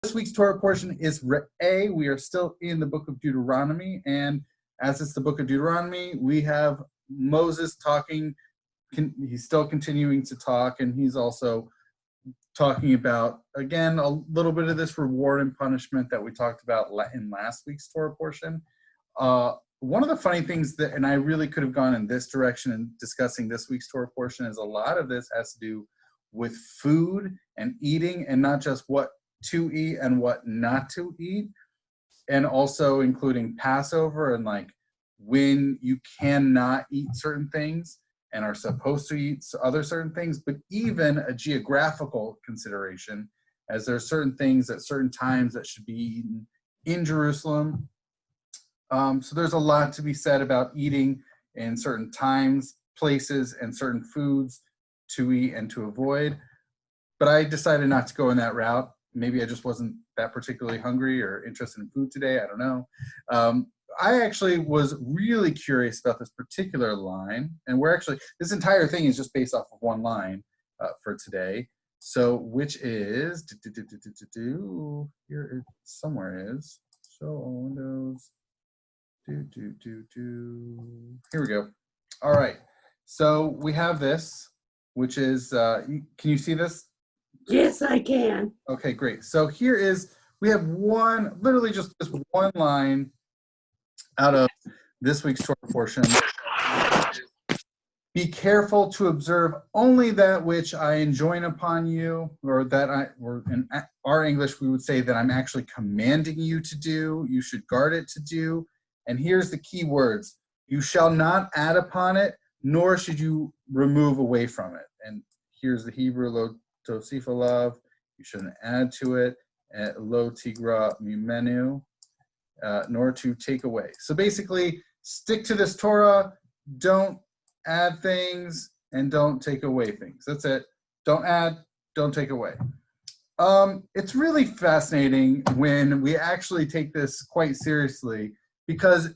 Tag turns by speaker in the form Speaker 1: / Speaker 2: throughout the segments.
Speaker 1: This week's Torah portion is Reeh. We are still in the book of Deuteronomy, and as it's the book of Deuteronomy, we have Moses talking. He's still continuing to talk, and he's also talking about, again, a little bit of this reward and punishment that we talked about in last week's Torah portion. One of the funny things that, and I really could have gone in this direction in discussing this week's Torah portion, is a lot of this has to do with food and eating, and not just what to eat and what not to eat, and also including Passover and like when you cannot eat certain things and are supposed to eat other certain things, but even a geographical consideration, as there are certain things at certain times that should be eaten in Jerusalem. So there's a lot to be said about eating in certain times, places, and certain foods to eat and to avoid. But I decided not to go in that route. Maybe I just wasn't that particularly hungry or interested in food today. I don't know. I actually was really curious about this particular line. And we're actually, this entire thing is just based off of one line for today. So, which is, here it somewhere is, show all windows, here we go. All right. So we have this, which is, can you see this?
Speaker 2: Yes, I can.
Speaker 1: Okay, great. So here is, we have one, literally just this one line out of this week's short portion. Be careful to observe only that which I enjoin upon you, or that or in our English, we would say that I'm actually commanding you to do. You should guard it to do. And here's the key words. You shall not add upon it, nor should you remove away from it. And here's the Hebrew, lo tosif alav, you shouldn't add to it, lo tigra mimenu, nor to take away. So basically, stick to this Torah, don't add things, and don't take away things. That's it. Don't add, don't take away. It's really fascinating when we actually take this quite seriously, because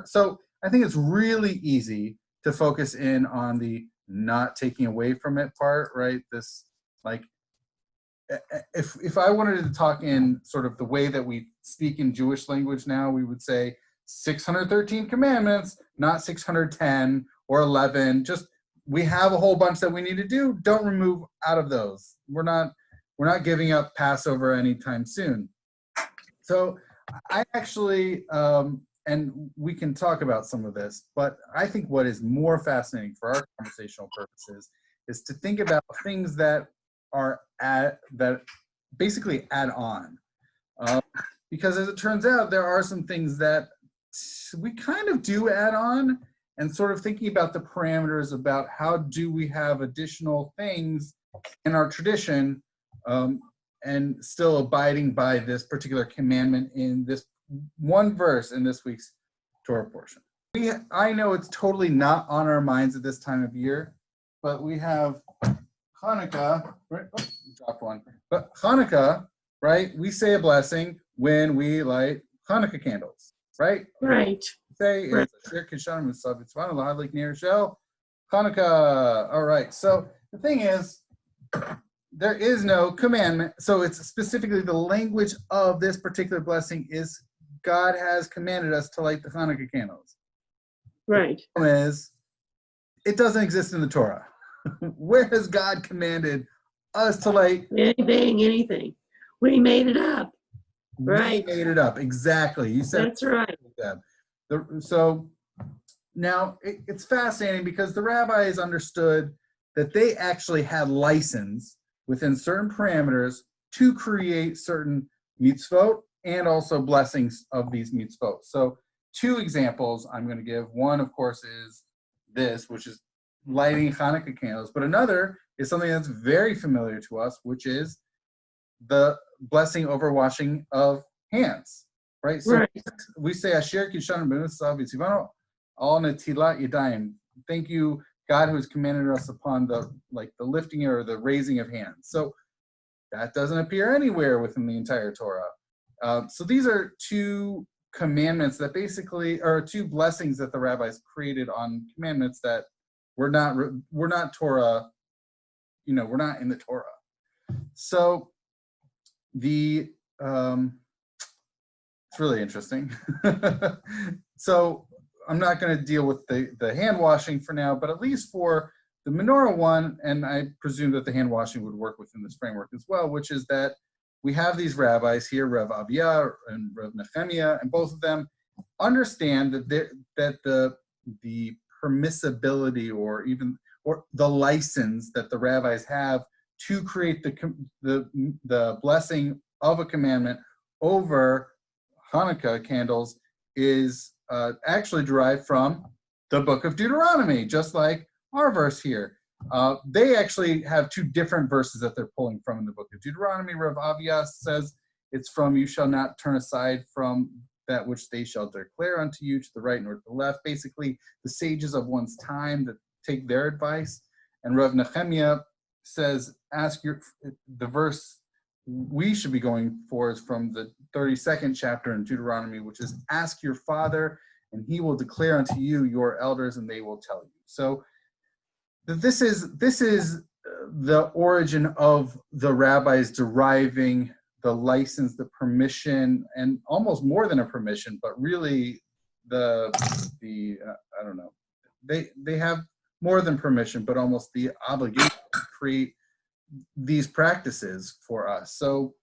Speaker 1: so I think it's really easy to focus in on the not taking away from it part, right? This, like, if I wanted to talk in sort of the way that we speak in Jewish language now, we would say 613 commandments, not 610 or 11. Just, we have a whole bunch that we need to do. Don't remove out of those. We're not giving up Passover anytime soon. So I actually, and we can talk about some of this, but I think what is more fascinating for our conversational purposes is to think about things that are that basically add on. Because as it turns out, there are some things that we kind of do add on, and sort of thinking about the parameters about how do we have additional things in our tradition and still abiding by this particular commandment in this one verse in this week's Torah portion. I know it's totally not on our minds at this time of year, but we have Hanukkah, right? Oh, dropped one. But Hanukkah, right? We say a blessing when we light Hanukkah candles, right?
Speaker 2: Right.
Speaker 1: Say it's Hanukkah. All right. So the thing is, there is no commandment. So it's specifically the language of this particular blessing is God has commanded us to light the Hanukkah candles.
Speaker 2: Right.
Speaker 1: The problem is, it doesn't exist in the Torah. Where has God commanded us to light?
Speaker 2: Anything. We made it up. Right.
Speaker 1: We made it up. Exactly. You said
Speaker 2: that's right.
Speaker 1: So now it's fascinating because the rabbis understood that they actually had license within certain parameters to create certain mitzvot and also blessings of these mitzvot. So two examples I'm going to give. One, of course, is this, which is lighting Hanukkah candles. But another is something that's very familiar to us, which is the blessing over washing of hands, right? So
Speaker 2: right.
Speaker 1: We say, Asher Kishan B'Nisav Al Netilat Yadayim. Thank you, God, who has commanded us upon the lifting or the raising of hands. So that doesn't appear anywhere within the entire Torah. So these are two commandments that basically are two blessings that the rabbis created on commandments that we're not Torah, we're not in the Torah. So the it's really interesting. So I'm not going to deal with the hand washing for now, but at least for the menorah one, and I presume that the hand washing would work within this framework as well, which is that we have these rabbis here, Rev Avia and Rev Nehemiah, and both of them understand that the permissibility or the license that the rabbis have to create the blessing of a commandment over Hanukkah candles is actually derived from the book of Deuteronomy, just like our verse here. They actually have two different verses that they're pulling from in the book of Deuteronomy. Rav Avia says it's from, you shall not turn aside from that which they shall declare unto you to the right nor to the left. Basically, the sages of one's time that take their advice. And Rav Nehemiah says, the verse we should be going for is from the 32nd chapter in Deuteronomy, which is, ask your father, and he will declare unto you your elders, and they will tell you. So this is the origin of the rabbis deriving the license, the permission, and almost more than a permission, but really I don't know, they have more than permission, but almost the obligation to create these practices for us. So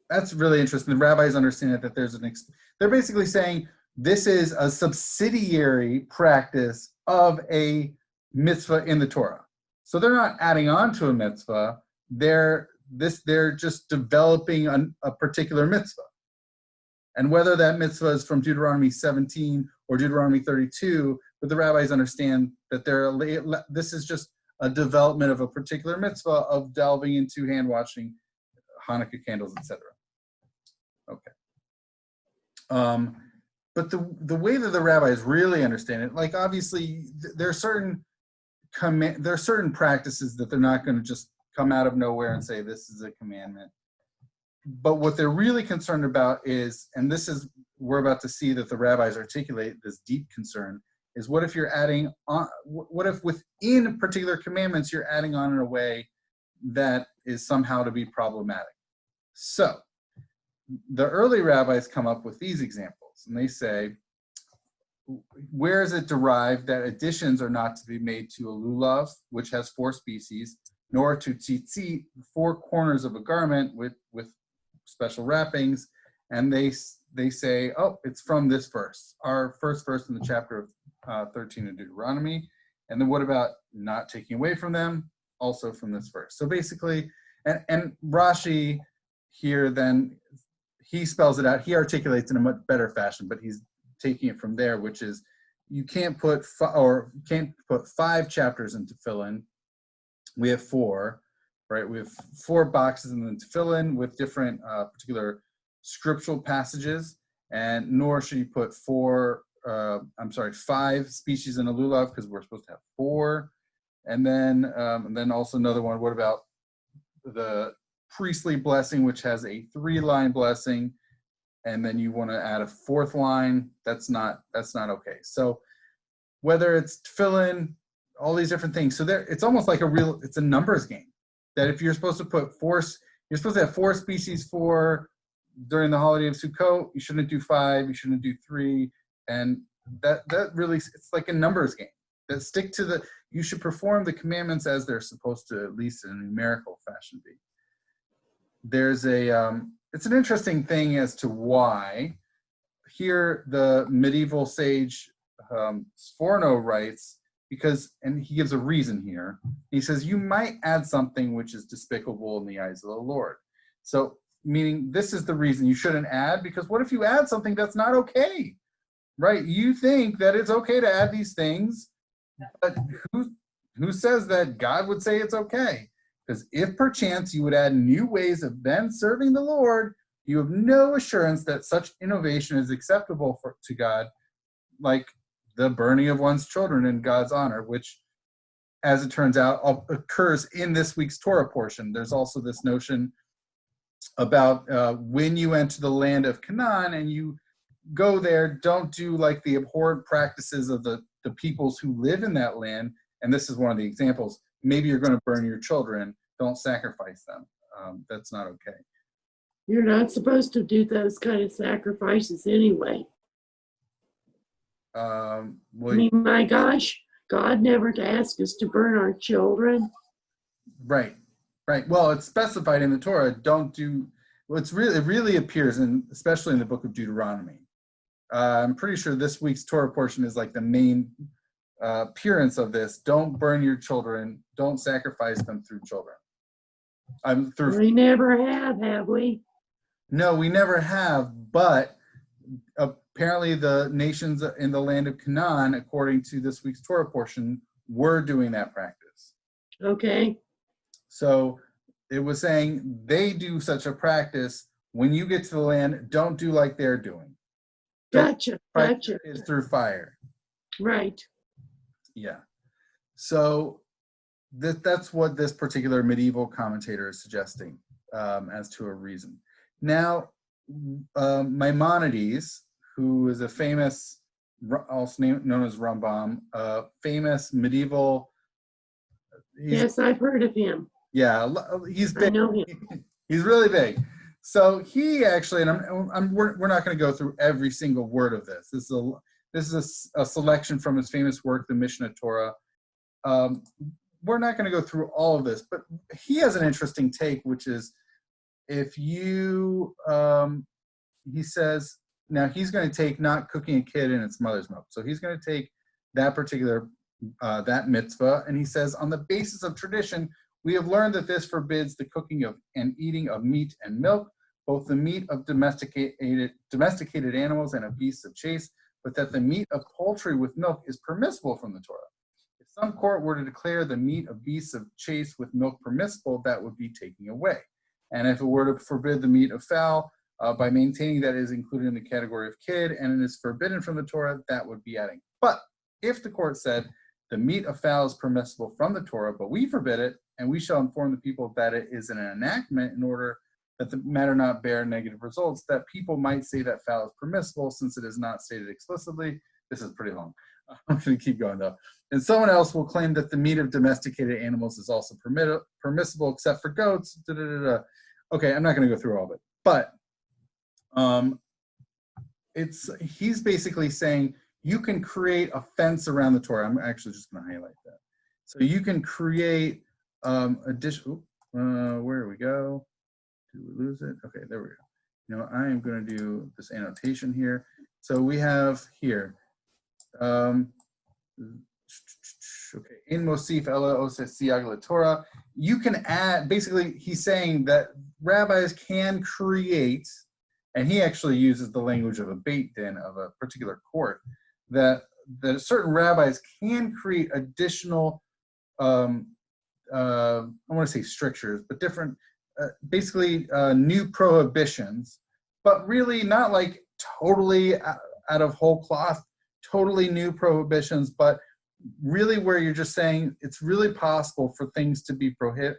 Speaker 1: that's really interesting. The rabbis understand that they're basically saying this is a subsidiary practice of a mitzvah in the Torah. So they're not adding on to a mitzvah. They're just developing a particular mitzvah. And whether that mitzvah is from Deuteronomy 17 or Deuteronomy 32, but the rabbis understand that this is just a development of a particular mitzvah of delving into hand washing, Hanukkah candles, etc. Okay. But the way that the rabbis really understand it, like obviously there are certain practices that they're not going to just come out of nowhere and say this is a commandment. But what they're really concerned about is, and this is, we're about to see that the rabbis articulate this deep concern, is what if you're adding on, what if within particular commandments you're adding on in a way that is somehow to be problematic? So the early rabbis come up with these examples, and they say, where is it derived that additions are not to be made to a lulav, which has 4 species, nor to tzitzit, 4 corners of a garment with special wrappings? And they say, oh, it's from this verse, our first verse in the chapter of 13 of Deuteronomy. And then what about not taking away from them? Also from this verse. So basically, and Rashi here then, he spells it out, he articulates in a much better fashion, but he's taking it from there, which is you can't put 5 chapters in tefillin. We have 4, right? We have 4 boxes in the tefillin with different particular scriptural passages, and nor should you put 5 species in a lulav, because we're supposed to have 4. And then also another one, what about the priestly blessing, which has a 3-line blessing, and then you want to add a 4th line? That's not okay. So whether it's tefillin, all these different things, so it's almost like it's a numbers game. That if you're supposed to put you're supposed to have 4 species during the holiday of Sukkot, you shouldn't do 5, you shouldn't do 3, and that really, it's like a numbers game. That you should perform the commandments as they're supposed to, at least in a numerical fashion, be. It's an interesting thing as to why. Here, the medieval sage Sforno writes, and he gives a reason here. He says, you might add something which is despicable in the eyes of the Lord. So, meaning this is the reason you shouldn't add, because what if you add something that's not okay, right? You think that it's okay to add these things, but who says that God would say it's okay? Because if perchance you would add new ways of then serving the Lord, you have no assurance that such innovation is acceptable to God, like the burning of one's children in God's honor, which, as it turns out, occurs in this week's Torah portion. There's also this notion about when you enter the land of Canaan and you go there, don't do like the abhorrent practices of the peoples who live in that land. And this is one of the examples. Maybe you're going to burn your children. Don't sacrifice them. That's not okay.
Speaker 2: You're not supposed to do those kind of sacrifices anyway. I
Speaker 1: Well,
Speaker 2: mean, my gosh, God never asked us to burn our children.
Speaker 1: right, right. Well, it's specified in the Torah. Don't do. Well, it really appears especially in the book of Deuteronomy. I'm pretty sure this week's Torah portion is like the main appearance of this. Don't burn your children. Don't sacrifice them through children.
Speaker 2: We never have we?
Speaker 1: No, we never have. But apparently, the nations in the land of Canaan, according to this week's Torah portion, were doing that practice.
Speaker 2: Okay.
Speaker 1: So it was saying they do such a practice. When you get to the land, don't do like they're doing.
Speaker 2: Gotcha.
Speaker 1: Is through fire.
Speaker 2: Right.
Speaker 1: Yeah. So that's what this particular medieval commentator is suggesting as to a reason. Now, Maimonides, who is a famous, also known as Rambam, famous medieval.
Speaker 2: Yes, I've heard of him.
Speaker 1: Yeah, he's big.
Speaker 2: I know him.
Speaker 1: He's really big. So he actually, and we're not going to go through every single word of this. This is a selection from his famous work, the Mishnah Torah. We're not going to go through all of this, but he has an interesting take, which is if you, he says, now he's going to take not cooking a kid in its mother's milk. So he's going to take that particular, that mitzvah, and he says, on the basis of tradition, we have learned that this forbids the cooking of and eating of meat and milk, both the meat of domesticated animals and of beasts of chase, but that the meat of poultry with milk is permissible from the Torah. If some court were to declare the meat of beasts of chase with milk permissible, that would be taking away. And if it were to forbid the meat of fowl, by maintaining that it is included in the category of kid and it is forbidden from the Torah, that would be adding. But if the court said the meat of fowl is permissible from the Torah, but we forbid it, and we shall inform the people that it is an enactment in order that the matter not bear negative results, that people might say that fowl is permissible since it is not stated explicitly. This is pretty long. I'm going to keep going though. And someone else will claim that the meat of domesticated animals is also permissible except for goats. Okay, I'm not going to go through all of it. But he's basically saying you can create a fence around the Torah. I'm actually just going to highlight that. So you can create additional, where do we go? Did we lose it? Okay, there we go. You know, I am going to do this annotation here. So we have here, okay, in Mosif Ella Oses Siag Torah. You can add, basically, he's saying that rabbis can create, and he actually uses the language of a beit din of a particular court, that certain rabbis can create additional, I want to say strictures, but different, basically new prohibitions, but really not like totally out of whole cloth, totally new prohibitions, but really where you're just saying it's really possible for things to be prohibited,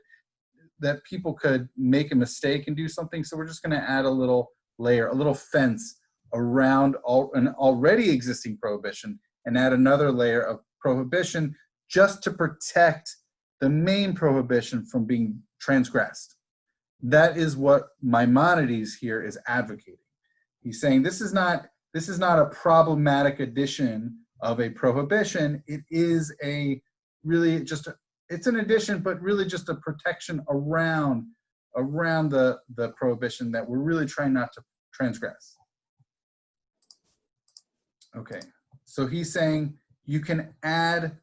Speaker 1: that people could make a mistake and do something. So we're just going to add a little layer, a little fence around an already existing prohibition and add another layer of prohibition just to protect the main prohibition from being transgressed. That is what Maimonides here is advocating. He's saying this is not a problematic addition of a prohibition. It is it's an addition, but really just a protection around the prohibition that we're really trying not to transgress. Okay, so he's saying you can add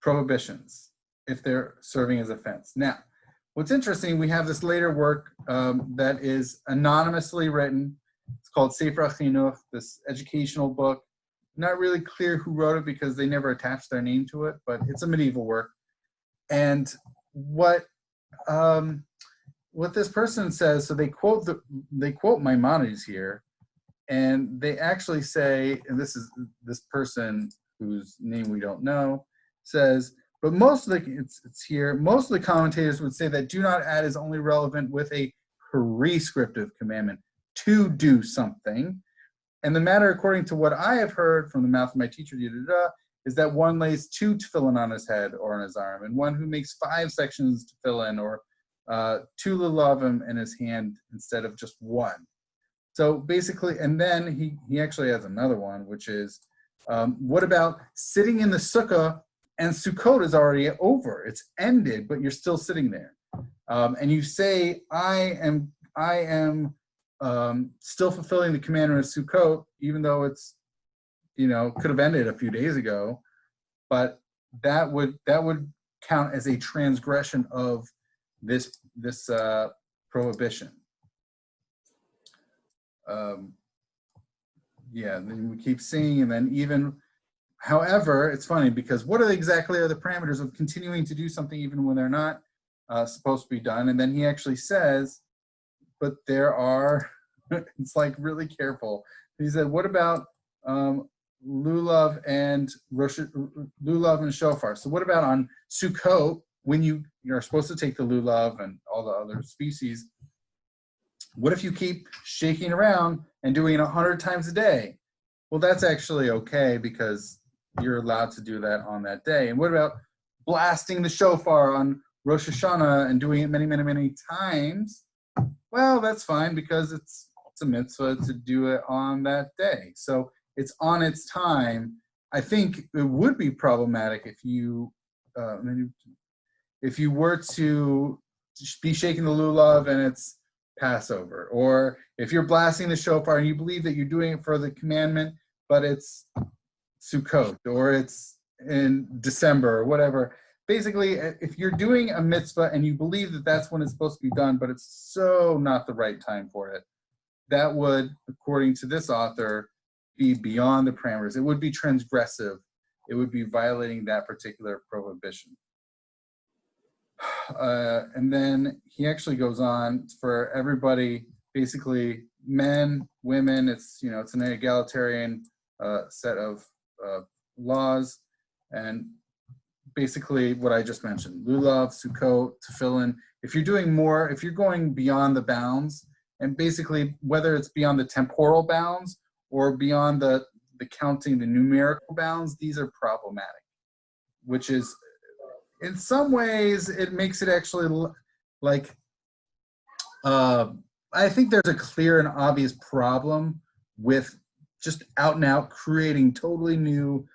Speaker 1: prohibitions if they're serving as a fence. Now, what's interesting, we have this later work that is anonymously written. It's called Sefer Chinuch, this educational book. Not really clear who wrote it because they never attached their name to it, but it's a medieval work. And what this person says, so they quote Maimonides here, and they actually say, and this is this person whose name we don't know, says, but most of the commentators would say that do not add is only relevant with a prescriptive commandment to do something. And the matter, according to what I have heard from the mouth of my teacher, is that one lays 2 tefillin on his head or on his arm, and one who makes 5 sections tefillin, or 2 lulavim in his hand instead of just one. So basically, and then he actually has another one, which is, what about sitting in the sukkah and Sukkot is already over? It's ended, but you're still sitting there. And you say, I am still fulfilling the commandment of Sukkot, even though it's, could have ended a few days ago, but that would count as a transgression of this prohibition. Yeah, then we keep seeing, and then even, however, it's funny because what exactly are the parameters of continuing to do something even when they're not supposed to be done? And then he actually says, but there are, it's like really careful. He said, what about lulav and shofar? So what about on Sukkot, when you're supposed to take the lulav and all the other species? What if you keep shaking around and doing it 100 times a day? Well, that's actually okay because you're allowed to do that on that day. And what about blasting the shofar on Rosh Hashanah and doing it many, many, many times? Well, that's fine because it's a mitzvah to do it on that day. So it's on its time. I think it would be problematic if you were to be shaking the lulav and it's Passover, or if you're blasting the shofar and you believe that you're doing it for the commandment, but it's Sukkot or it's in December or whatever. Basically, if you're doing a mitzvah and you believe that that's when it's supposed to be done, but it's so not the right time for it, that would, according to this author, be beyond the parameters. It would be transgressive. It would be violating that particular prohibition. And then he actually goes on for everybody, basically men, women. It's it's an egalitarian set of laws, and basically what I just mentioned: lulav, Sukkot, tefillin. If you're doing more, if you're going beyond the bounds, and basically whether it's beyond the temporal bounds or beyond the counting, the numerical bounds, these are problematic. Which is, in some ways, it makes it actually like, I think there's a clear and obvious problem with just out and out creating totally new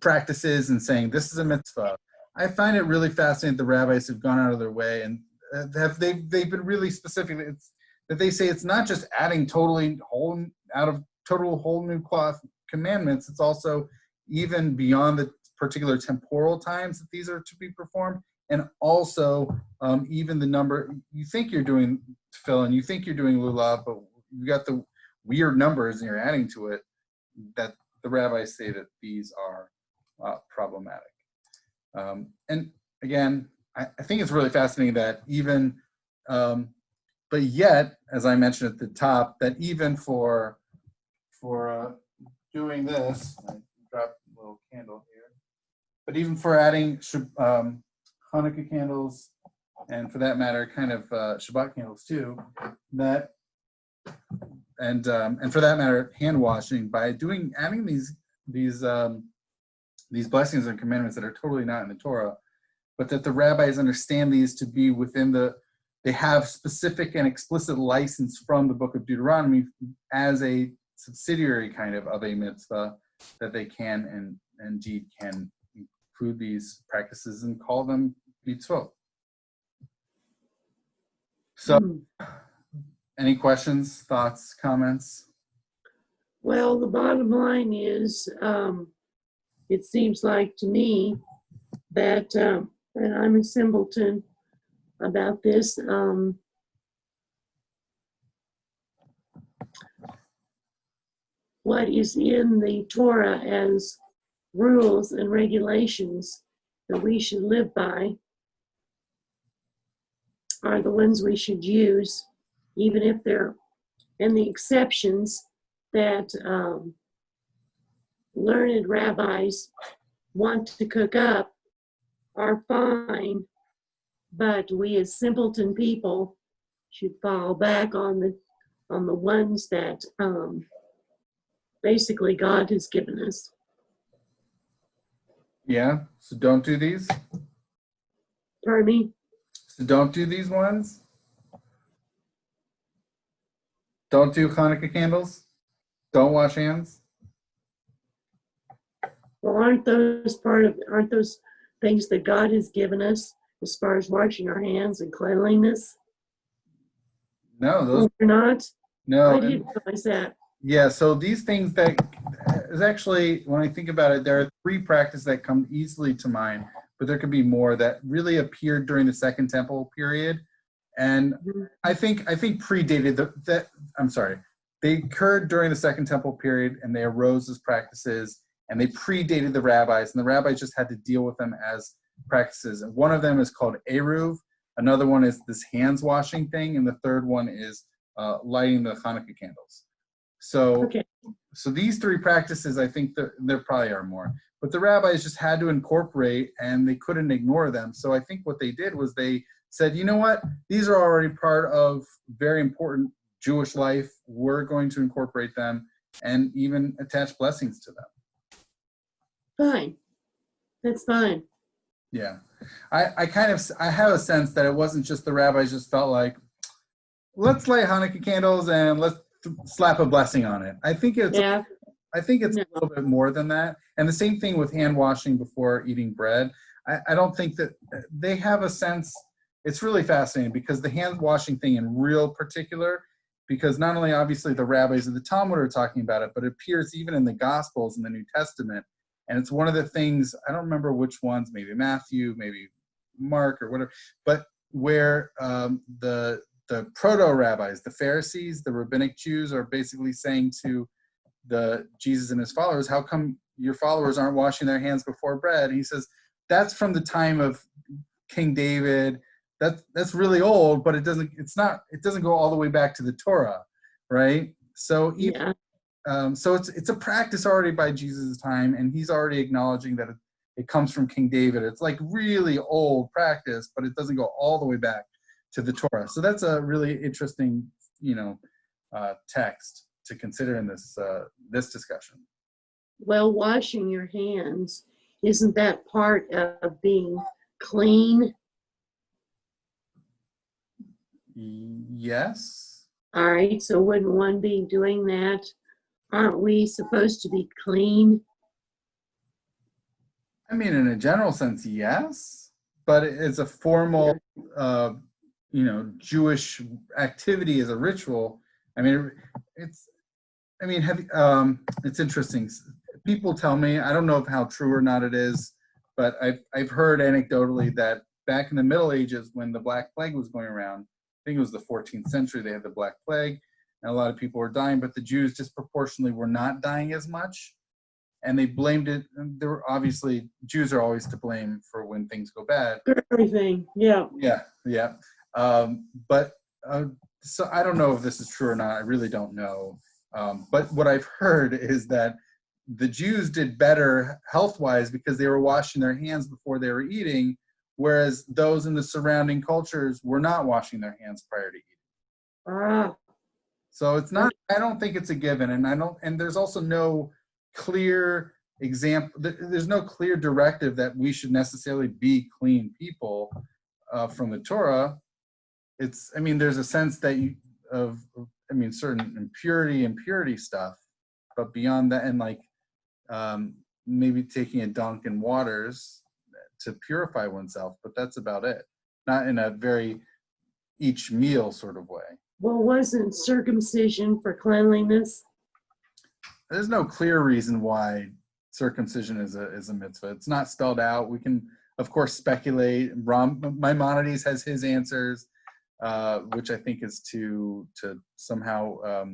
Speaker 1: practices and saying this is a mitzvah. I find it really fascinating the rabbis have gone out of their way and they've been really specific. It's that they say it's not just adding totally whole new cloth commandments. It's also even beyond the particular temporal times that these are to be performed, and also even the number you think you're doing tefillin, you think you're doing lulav, but you got the weird numbers and you're adding to it. That the rabbis say that these are problematic. And again, I think it's really fascinating that even, but yet, as I mentioned at the top, that even for doing this, I dropped a little candle here. But even for adding Hanukkah candles, and for that matter, kind of Shabbat candles too, that and for that matter, hand washing by adding these blessings and commandments that are totally not in the Torah, but that the rabbis understand these to be within they have specific and explicit license from the book of Deuteronomy as a subsidiary kind of a mitzvah, that they can and indeed can include these practices and call them mitzvot. So, any questions, thoughts, comments?
Speaker 2: Well, the bottom line is, it seems like to me that, and I'm a simpleton about this, what is in the Torah as rules and regulations that we should live by are the ones we should use, even if they're, and the exceptions that learned rabbis want to cook up are fine, but we as simpleton people should fall back on the ones that basically God has given us.
Speaker 1: Yeah, so don't do these?
Speaker 2: Pardon me?
Speaker 1: So don't do these ones. Don't do Hanukkah candles. Don't wash hands.
Speaker 2: Well, aren't those things that God has given us as far as washing our hands and cleanliness?
Speaker 1: No, those
Speaker 2: Well, they're not.
Speaker 1: no.
Speaker 2: I didn't realize that.
Speaker 1: Yeah, so these things that is actually, when I think about it, there are three practices that come easily to mind, but there could be more that really appeared during the Second Temple period, and
Speaker 2: Mhm.
Speaker 1: I think predated that. I'm sorry, they occurred during the Second Temple period, and they arose as practices, and they predated the rabbis, and the rabbis just had to deal with them as practices. And one of them is called eruv, another one is this hands washing thing, and the third one is lighting the Hanukkah candles. So,
Speaker 2: Okay.
Speaker 1: so these three practices, I think there probably are more, but the rabbis just had to incorporate, and they couldn't ignore them. So I think what they did was they said, you know what, these are already part of very important Jewish life. We're going to incorporate them and even attach blessings to them.
Speaker 2: Fine. That's fine.
Speaker 1: Yeah, I have a sense that it wasn't just the rabbis just felt like, let's light Hanukkah candles and let's slap a blessing on it. I think it's
Speaker 2: Yeah.
Speaker 1: a little bit more than that. And the same thing with hand washing before eating bread. I don't think that they have a sense. It's really fascinating because the hand washing thing in real particular, because not only obviously the rabbis of the Talmud are talking about it, but it appears even in the Gospels in the New Testament. And it's one of the things, I don't remember which ones, maybe Matthew, maybe Mark or whatever, but where the proto-rabbis, the Pharisees, the rabbinic Jews are basically saying to the Jesus and his followers, how come your followers aren't washing their hands before bread? And he says, that's from the time of King David. That's really old, but it doesn't go all the way back to the Torah, right? So
Speaker 2: Yeah.
Speaker 1: so it's a practice already by Jesus' time, and he's already acknowledging that it comes from King David. It's like really old practice, but it doesn't go all the way back to the Torah. So that's a really interesting, text to consider in this discussion.
Speaker 2: Well, washing your hands, isn't that part of being clean?
Speaker 1: Yes.
Speaker 2: All right. So wouldn't one be doing that? Aren't we supposed to be clean?
Speaker 1: I mean, in a general sense, yes, but it's a formal, Jewish activity as a ritual. I mean, it's it's interesting. People tell me, I don't know how true or not it is, but I've heard anecdotally that back in the Middle Ages when the Black Plague was going around, I think it was the 14th century, they had the Black Plague, and a lot of people were dying, but the Jews disproportionately were not dying as much, and they blamed it. And there were obviously Jews are always to blame for when things go bad.
Speaker 2: For everything. Yeah.
Speaker 1: Yeah. But so I don't know if this is true or not. I really don't know. But what I've heard is that the Jews did better health-wise because they were washing their hands before they were eating, whereas those in the surrounding cultures were not washing their hands prior to eating.
Speaker 2: Ah.
Speaker 1: So it's not. I don't think it's a given, and there's also no clear example. There's no clear directive that we should necessarily be clean people from the Torah. There's a sense that certain impurity stuff, but beyond that, and maybe taking a dunk in waters to purify oneself, but that's about it. Not in a very each meal sort of way.
Speaker 2: Well, wasn't circumcision for cleanliness?
Speaker 1: There's no clear reason why circumcision is a mitzvah. It's not spelled out. We can, of course, speculate. Maimonides has his answers, which I think is to somehow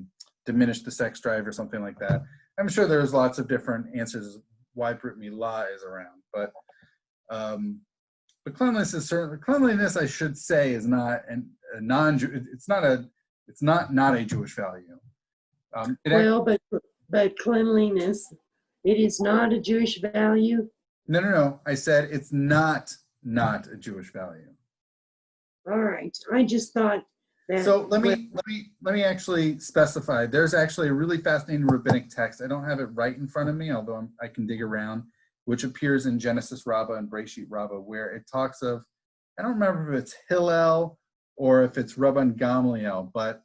Speaker 1: diminish the sex drive or something like that. I'm sure there's lots of different answers why Brit Milah is around, but cleanliness is certainly cleanliness. I should say is not a non-Jew. It's not a Jewish value.
Speaker 2: But cleanliness, it is not a Jewish value.
Speaker 1: No. I said it's not a Jewish value.
Speaker 2: All right. I just thought that.
Speaker 1: So let me actually specify. There's actually a really fascinating rabbinic text. I don't have it right in front of me, although I can dig around, which appears in Genesis Rabbah and Breshit Rabbah, where it talks of I don't remember if it's Hillel or if it's Rabban Gamliel, but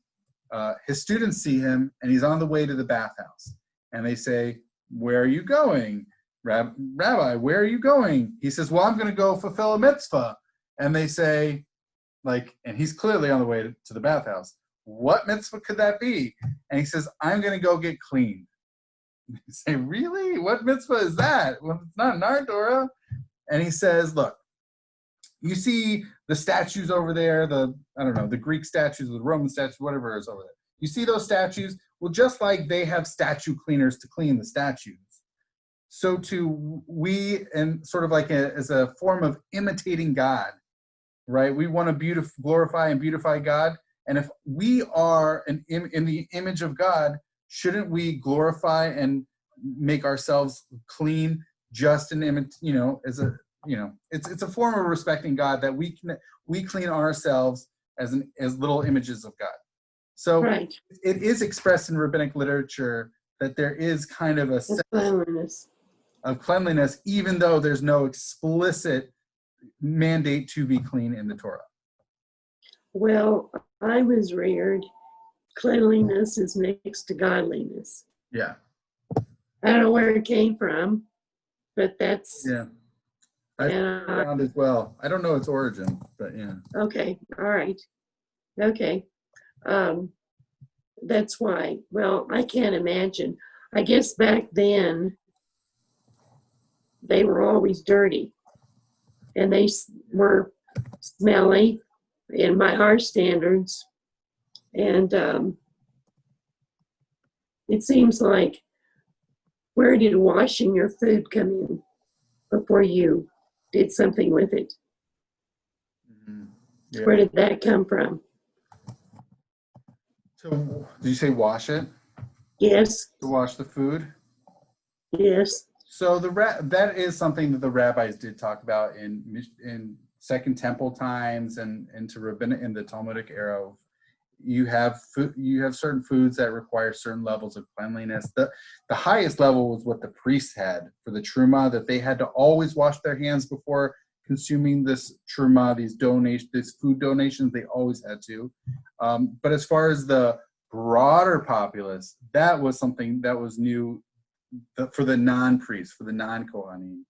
Speaker 1: his students see him and he's on the way to the bathhouse. And they say, where are you going? Rabbi, where are you going? He says, well, I'm going to go fulfill a mitzvah. And they say, like, and he's clearly on the way to the bathhouse. What mitzvah could that be? And he says, I'm going to go get cleaned. They say, really? What mitzvah is that? Well, it's not in our Torah. And he says, look, you see the statues over there, the Greek statues, the Roman statues, whatever is over there. You see those statues? Well, just like they have statue cleaners to clean the statues, so too we, and sort of like as a form of imitating God, right? We want to glorify and beautify God. And if we are in the image of God, shouldn't we glorify and make ourselves clean just an image, it's a form of respecting God that we clean ourselves as little images of God. So
Speaker 2: Right.
Speaker 1: it is expressed in rabbinic literature that there is kind of a sense of cleanliness, even though there's no explicit mandate to be clean in the Torah.
Speaker 2: Well, I was reared, cleanliness is next to godliness.
Speaker 1: Yeah.
Speaker 2: I don't know where it came from, but that's...
Speaker 1: Yeah. I found as well. I don't know its origin, but yeah.
Speaker 2: Okay, all right. Okay. That's why. Well, I can't imagine. I guess back then, they were always dirty. And they were smelly by our standards. And it seems like, where did washing your food come in before you did something with it?
Speaker 1: Mm-hmm. Yeah.
Speaker 2: Where did that come from?
Speaker 1: So, did you say wash it?
Speaker 2: Yes.
Speaker 1: To wash the food?
Speaker 2: Yes.
Speaker 1: So that is something that the rabbis did talk about in Second Temple times and into rabbinic in the Talmudic era. You have certain foods that require certain levels of cleanliness. The highest level was what the priests had for the truma, that they had to always wash their hands before consuming this truma, these food donations. They always had to. But as far as the broader populace, that was something that was new for the non-priests, for the non-Kohanim.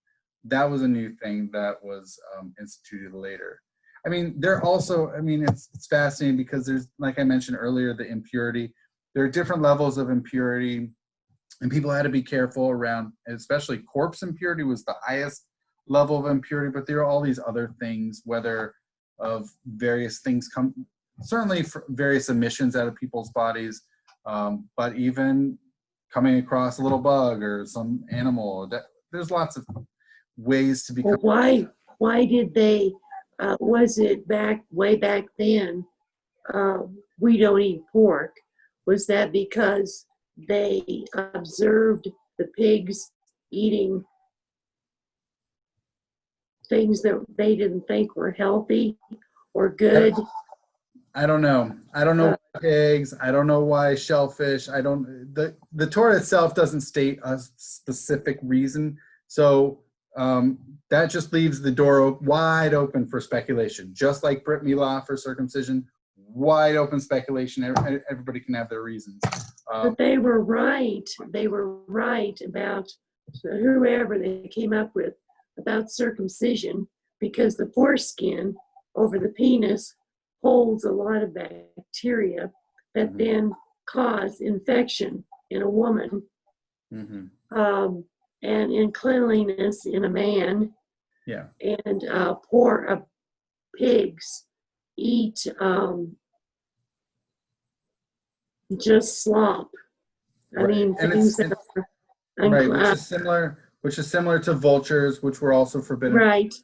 Speaker 1: That was a new thing that was instituted later. I mean, it's fascinating because there's, like I mentioned earlier, the impurity. There are different levels of impurity, and people had to be careful around, especially corpse impurity was the highest level of impurity, but there are all these other things, whether of various things certainly for various emissions out of people's bodies, but even coming across a little bug or some animal. There's lots of ways to become.
Speaker 2: Well, why did they? Was it way back then? We don't eat pork. Was that because they observed the pigs eating things that they didn't think were healthy or good?
Speaker 1: I don't know. I don't know why pigs. I don't know why shellfish. The Torah itself doesn't state a specific reason. So that just leaves the door wide open for speculation. Just like Brit Milah for circumcision, wide open speculation. Everybody can have their reasons.
Speaker 2: But they were right. They were right about whoever they came up with about circumcision, because the foreskin over the penis holds a lot of bacteria that then cause infection in a woman, and in cleanliness in a man.
Speaker 1: Yeah. And
Speaker 2: pigs eat just slop. I mean, things that are
Speaker 1: right, which is similar to vultures, which were also forbidden.
Speaker 2: Right.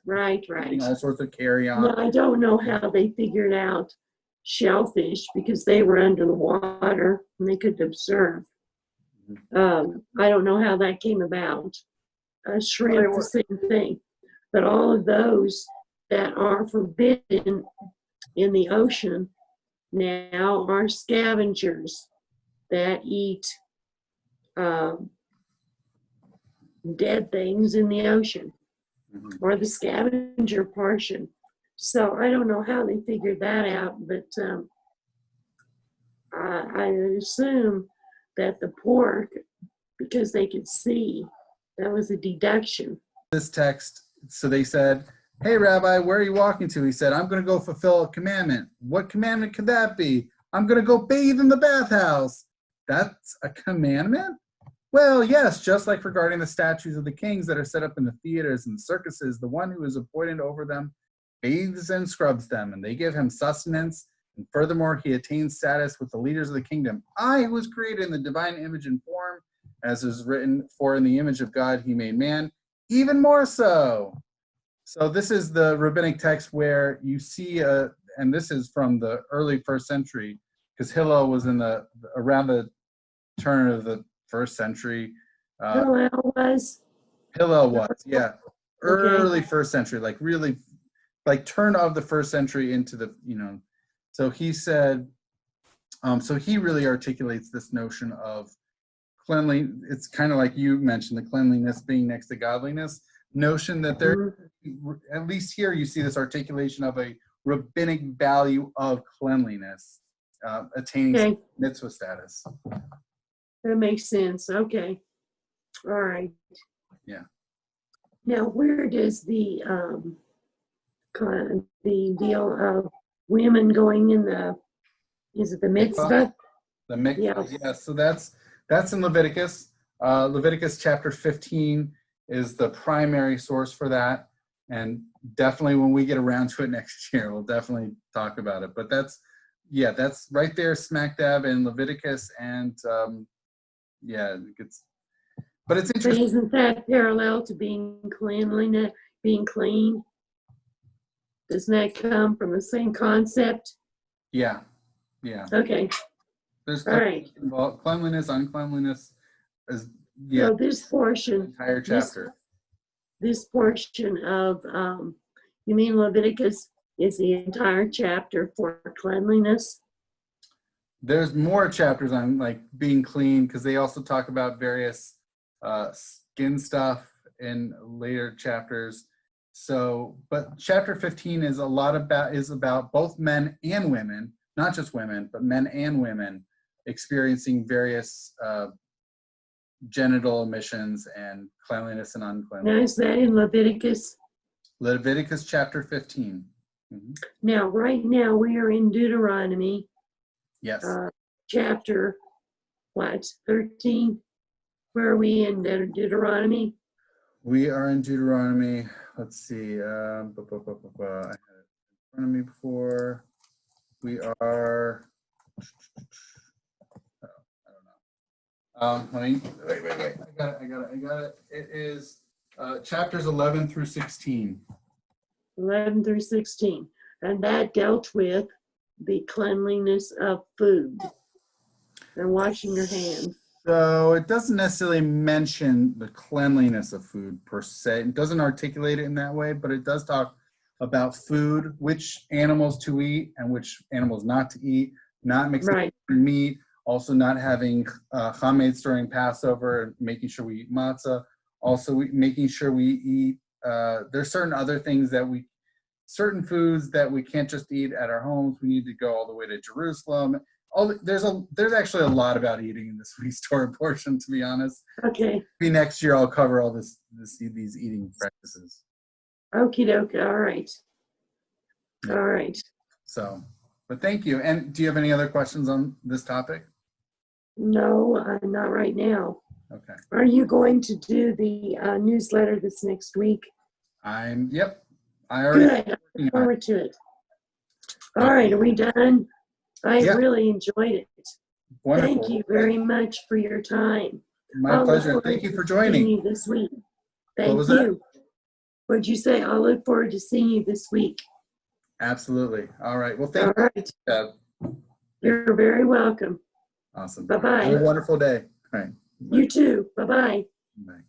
Speaker 1: All sorts of carry-on.
Speaker 2: Well, I don't know how they figured out shellfish because they were under the water and they could observe. I don't know how that came about. Shrimp, the same thing. But all of those that are forbidden in the ocean now are scavengers that eat dead things in the ocean, or the scavenger portion. So I don't know how they figured that out, but I assume that the pork, because they could see, that was a deduction.
Speaker 1: This text, so they said, "Hey, Rabbi, where are you walking to?" He said, "I'm going to go fulfill a commandment." "What commandment could that be?" "I'm going to go bathe in the bathhouse." "That's a commandment?" "Well, yes, just like regarding the statues of the kings that are set up in the theaters and the circuses, the one who is appointed over them bathes and scrubs them, and they give him sustenance. And furthermore, he attains status with the leaders of the kingdom. I, who was created in the divine image and form, as is written, for in the image of God he made man, even more so." So this is the rabbinic text where you see, and this is from the early first century, because Hillel was in around the turn of the first century.
Speaker 2: Hillel was?
Speaker 1: Hillel was, yeah,
Speaker 2: Okay.
Speaker 1: early first century, like really, like turn of the first century into the, so he said, so he really articulates this notion of cleanly. It's kind of like you mentioned, the cleanliness being next to godliness notion that there, at least here you see this articulation of a rabbinic value of cleanliness, attaining mitzvah status.
Speaker 2: That makes sense. Okay. All right.
Speaker 1: Yeah.
Speaker 2: Now, where does the deal of women going in is it the mitzvah?
Speaker 1: The mikvah, yeah. So that's in Leviticus. Leviticus chapter 15 is the primary source for that, and definitely when we get around to it next year, we'll definitely talk about it. But that's right there, smack dab in Leviticus, and but it's interesting.
Speaker 2: But isn't that parallel to being cleanliness, being clean? Doesn't that come from the same concept?
Speaker 1: Yeah.
Speaker 2: Okay.
Speaker 1: There's
Speaker 2: all right.
Speaker 1: Cleanliness, uncleanliness is
Speaker 2: So this portion,
Speaker 1: entire chapter.
Speaker 2: This portion of you mean Leviticus is the entire chapter for cleanliness?
Speaker 1: There's more chapters on like being clean, because they also talk about various skin stuff in later chapters. So, but chapter 15 is about both men and women, not just women, but men and women experiencing various genital emissions and cleanliness and uncleanliness.
Speaker 2: Now, is that in Leviticus?
Speaker 1: Leviticus chapter 15. Mm-hmm.
Speaker 2: Now, right now we are in Deuteronomy.
Speaker 1: Yes.
Speaker 2: Chapter, 13? Where are we in Deuteronomy?
Speaker 1: We are in Deuteronomy. Let's see. I had it in front of me before. We are. I don't know. Wait. I got it. It is chapters 11 through 16.
Speaker 2: 11 through 16. And that dealt with the cleanliness of food and washing your hands.
Speaker 1: So it doesn't necessarily mention the cleanliness of food per se. It doesn't articulate it in that way, but it does talk about food, which animals to eat and which animals not to eat, not mixing meat, also not having chametz during Passover, making sure we eat matzah, also making sure we eat, there's certain other things certain foods that we can't just eat at our homes. We need to go all the way to Jerusalem. There's actually a lot about eating in this week's Torah portion, to be honest.
Speaker 2: Okay.
Speaker 1: Maybe next year I'll cover all these eating practices.
Speaker 2: Okie doke. All right.
Speaker 1: Yeah.
Speaker 2: All right.
Speaker 1: So, but thank you. And do you have any other questions on this topic?
Speaker 2: No, not right now.
Speaker 1: Okay.
Speaker 2: Are you going to do the newsletter this next week?
Speaker 1: Yep. I already.
Speaker 2: Good. I look forward to it. All right. Are we done? I really enjoyed it.
Speaker 1: Wonderful.
Speaker 2: Thank you very much for your time.
Speaker 1: My pleasure. Thank you for joining
Speaker 2: you this week. Thank
Speaker 1: what was
Speaker 2: you.
Speaker 1: That?
Speaker 2: What'd you say? I'll look forward to seeing you this week.
Speaker 1: Absolutely. All right. Well, thank you.
Speaker 2: You're very welcome.
Speaker 1: Awesome.
Speaker 2: Bye-bye.
Speaker 1: Have a wonderful day. All right.
Speaker 2: Bye. You too. Bye-bye.
Speaker 1: Bye.